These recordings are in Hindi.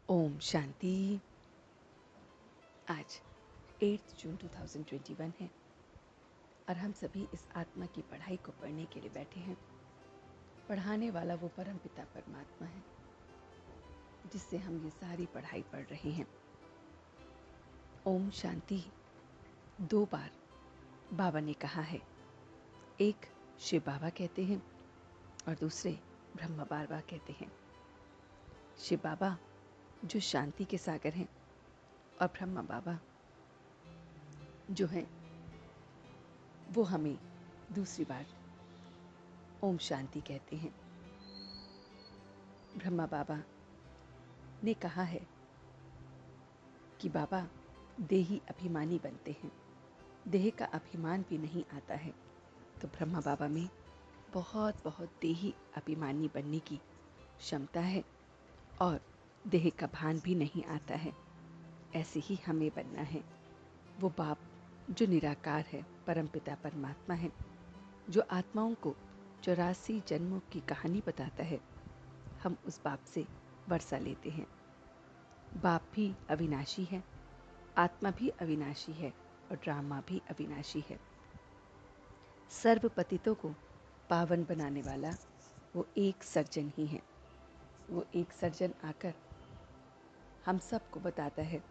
ओम शांति। आज 8 जून 2021 है और हम सभी इस आत्मा की पढ़ाई को पढ़ने के लिए बैठे हैं। पढ़ाने वाला वो परम पिता परमात्मा है जिससे हम ये सारी पढ़ाई पढ़ रहे हैं। ओम शांति 2 बार बाबा ने कहा है। एक शिव बाबा कहते हैं और दूसरे ब्रह्मा बाबा कहते हैं। शिव बाबा जो शांति के सागर हैं और ब्रह्मा बाबा जो हैं वो हमें दूसरी बार ओम शांति कहते हैं। ब्रह्मा बाबा ने कहा है कि बाबा देही अभिमानी बनते हैं, देह का अभिमान भी नहीं आता है। तो ब्रह्मा बाबा में बहुत बहुत देही अभिमानी बनने की क्षमता है और देह का भान भी नहीं आता है। ऐसे ही हमें बनना है। वो बाप जो निराकार है, परमपिता परमात्मा है, जो आत्माओं को 84 जन्मों की कहानी बताता है, हम उस बाप से वर्षा लेते हैं। बाप भी अविनाशी है, आत्मा भी अविनाशी है और ड्रामा भी अविनाशी है। सर्व पतितों को पावन बनाने वाला वो एक सर्जन ही है। वो एक सर्जन आकर हम सबको बताता है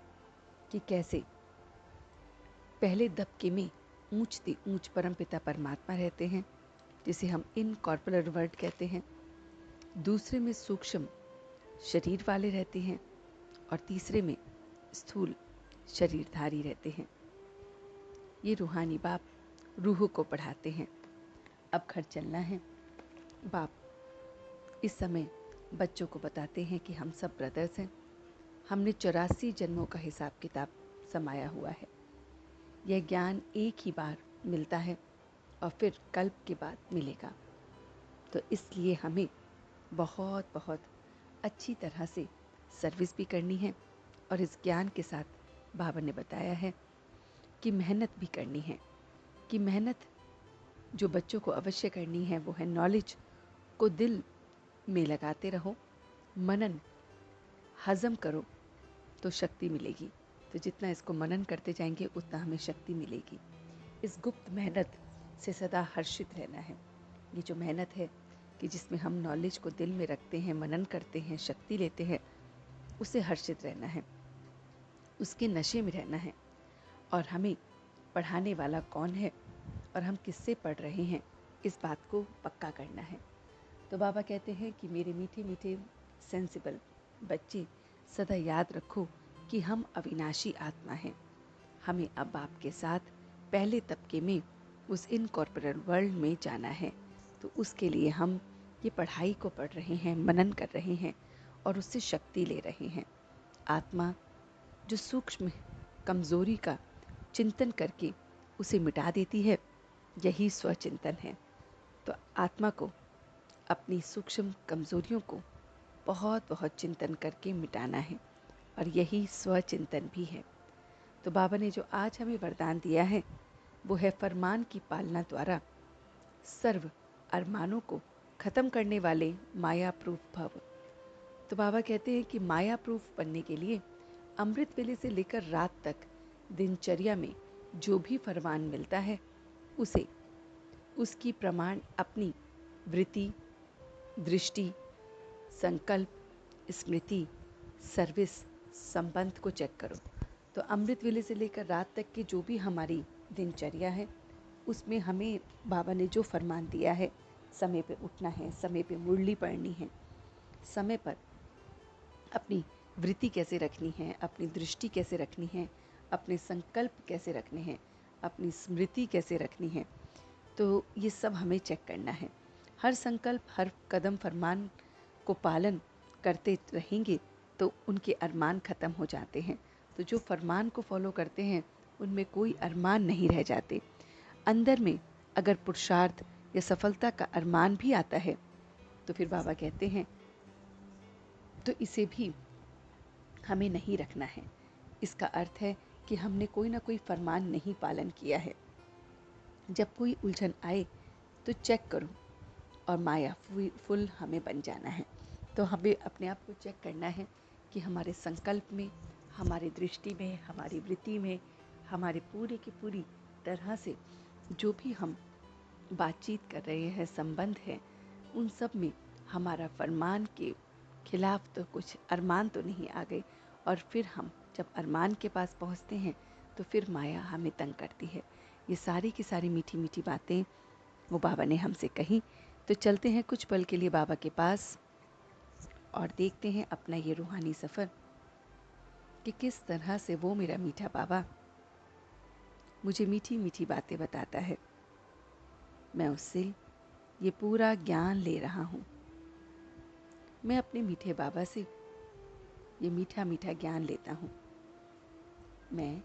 कि कैसे पहले दबके में ऊंच से ऊंच परमपिता परमात्मा रहते हैं, जिसे हम इनकॉर्पोरेट वर्ल्ड कहते हैं। दूसरे में सूक्ष्म शरीर वाले रहते हैं और तीसरे में स्थूल शरीरधारी रहते हैं। ये रूहानी बाप रूह को पढ़ाते हैं। अब घर चलना है। बाप इस समय बच्चों को बताते हैं कि हम सब ब्रदर्स हैं। हमने 84 जन्मों का हिसाब किताब समाया हुआ है। यह ज्ञान एक ही बार मिलता है और फिर कल्प के बाद मिलेगा। तो इसलिए हमें बहुत बहुत अच्छी तरह से सर्विस भी करनी है और इस ज्ञान के साथ बाबा ने बताया है कि मेहनत भी करनी है। कि मेहनत जो बच्चों को अवश्य करनी है वो है नॉलेज को दिल में लगाते रहो, मनन हजम करो तो शक्ति मिलेगी। तो जितना इसको मनन करते जाएंगे उतना हमें शक्ति मिलेगी। इस गुप्त मेहनत से सदा हर्षित रहना है। ये जो मेहनत है कि जिसमें हम नॉलेज को दिल में रखते हैं, मनन करते हैं, शक्ति लेते हैं, उससे हर्षित रहना है, उसके नशे में रहना है। और हमें पढ़ाने वाला कौन है और हम किससे पढ़ रहे हैं, इस बात को पक्का करना है। तो बाबा कहते हैं कि मेरे मीठे मीठे सेंसिबल बच्चे, सदा याद रखो कि हम अविनाशी आत्मा हैं। हमें अब बाप के साथ पहले तबके में उस इनकॉर्पोरेट वर्ल्ड में जाना है। तो उसके लिए हम ये पढ़ाई को पढ़ रहे हैं, मनन कर रहे हैं और उससे शक्ति ले रहे हैं। आत्मा जो सूक्ष्म कमजोरी का चिंतन करके उसे मिटा देती है, यही स्वचिंतन है। तो आत्मा को अपनी सूक्ष्म कमजोरियों को बहुत बहुत चिंतन करके मिटाना है और यही स्वचिंतन भी है। तो बाबा ने जो आज हमें वरदान दिया है वो है फरमान की पालना द्वारा सर्व अरमानों को खत्म करने वाले माया प्रूफ भव। तो बाबा कहते हैं कि माया प्रूफ बनने के लिए अमृत वेले से लेकर रात तक दिनचर्या में जो भी फरमान मिलता है उसे उसकी प्रमाण अपनी वृत्ति, दृष्टि, संकल्प, स्मृति, सर्विस, संबंध को चेक करो। तो अमृत वेले से लेकर रात तक की जो भी हमारी दिनचर्या है उसमें हमें बाबा ने जो फरमान दिया है, समय पे उठना है, समय पे मुरली पढ़नी है, समय पर अपनी वृत्ति कैसे रखनी है, अपनी दृष्टि कैसे रखनी है, अपने संकल्प कैसे रखने हैं, अपनी स्मृति कैसे रखनी है, तो ये सब हमें चेक करना है। हर संकल्प, हर कदम फरमान को पालन करते रहेंगे तो उनके अरमान ख़त्म हो जाते हैं। तो जो फरमान को फॉलो करते हैं उनमें कोई अरमान नहीं रह जाते। अंदर में अगर पुरुषार्थ या सफलता का अरमान भी आता है तो फिर बाबा कहते हैं तो इसे भी हमें नहीं रखना है। इसका अर्थ है कि हमने कोई ना कोई फरमान नहीं पालन किया है। जब कोई उलझन आए तो चेक करो और माया फुल हमें बन जाना है। तो हमें अपने आप को चेक करना है कि हमारे संकल्प में, हमारी दृष्टि में, हमारी वृत्ति में, हमारे पूरी की पूरी तरह से जो भी हम बातचीत कर रहे हैं, संबंध है, उन सब में हमारा फरमान के खिलाफ तो कुछ अरमान तो नहीं आ गए। और फिर हम जब अरमान के पास पहुंचते हैं तो फिर माया हमें तंग करती है। ये सारी की सारी मीठी मीठी बातें वो बाबा ने हमसे कही। तो चलते हैं कुछ पल के लिए बाबा के पास और देखते हैं अपना ये रूहानी सफ़र कि किस तरह से वो मेरा मीठा बाबा मुझे मीठी मीठी बातें बताता है। मैं उससे ये पूरा ज्ञान ले रहा हूँ। मैं अपने मीठे बाबा से ये मीठा मीठा ज्ञान लेता हूँ। मैं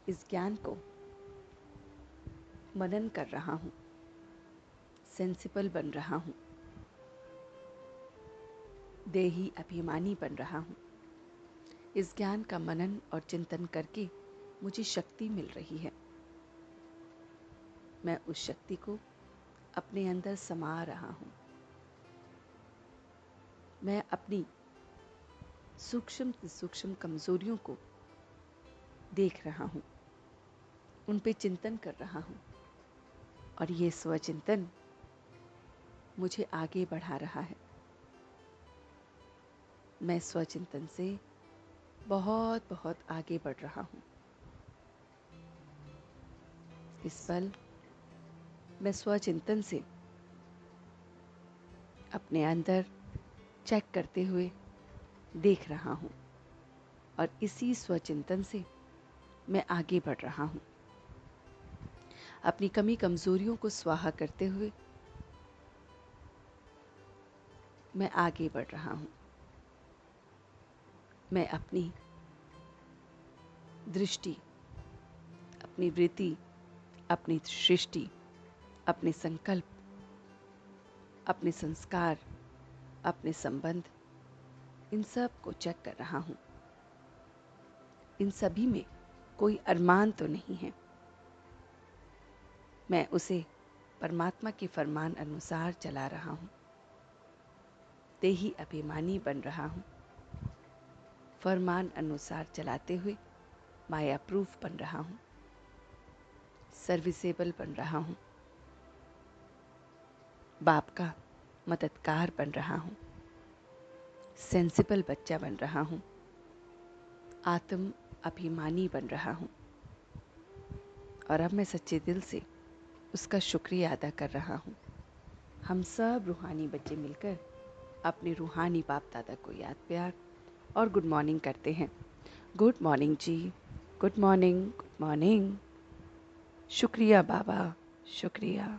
इस ज्ञान को मनन कर रहा हूँ, सेंसिबल बन रहा हूँ, देही अभिमानी बन रहा हूँ। इस ज्ञान का मनन और चिंतन करके मुझे शक्ति मिल रही है। मैं उस शक्ति को अपने अंदर समा रहा हूँ। मैं अपनी सूक्ष्म से सूक्ष्म कमजोरियों को देख रहा हूँ, उन पे चिंतन कर रहा हूँ और ये स्वचिंतन मुझे आगे बढ़ा रहा है। मैं स्वचिंतन से बहुत बहुत आगे बढ़ रहा हूँ। इस पल मैं स्वचिंतन से अपने अंदर चेक करते हुए देख रहा हूँ और इसी स्वचिंतन से मैं आगे बढ़ रहा हूँ। अपनी कमी कमजोरियों को स्वाहा करते हुए मैं आगे बढ़ रहा हूँ। मैं अपनी दृष्टि, अपनी वृत्ति, अपनी सृष्टि, अपने संकल्प, अपने संस्कार, अपने संबंध, इन सब को चेक कर रहा हूँ। इन सभी में कोई अरमान तो नहीं है। मैं उसे परमात्मा के फरमान अनुसार चला रहा हूँ। देही अभिमानी बन रहा हूँ। फरमान अनुसार चलाते हुए माया प्रूफ बन रहा हूँ। सर्विसेबल बन रहा हूँ। बाप का मददगार बन रहा हूँ। सेंसिबल बच्चा बन रहा हूँ। आत्म अभिमानी बन रहा हूँ। और अब मैं सच्चे दिल से उसका शुक्रिया अदा कर रहा हूँ। हम सब रूहानी बच्चे मिलकर अपने रूहानी बाप दादा को याद प्यार और गुड मॉर्निंग करते हैं। गुड मॉर्निंग जी, गुड मॉर्निंग, गुड मॉर्निंग। शुक्रिया बाबा, शुक्रिया।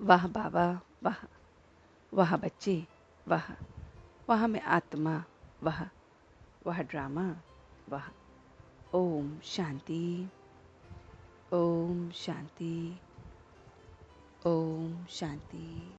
वाह बाबा, वाह, वाह बच्चे, वाह, वाह मैं आत्मा, वाह, वाह ड्रामा, वाह। ओम शांति, ओम शांति, ओम शांति।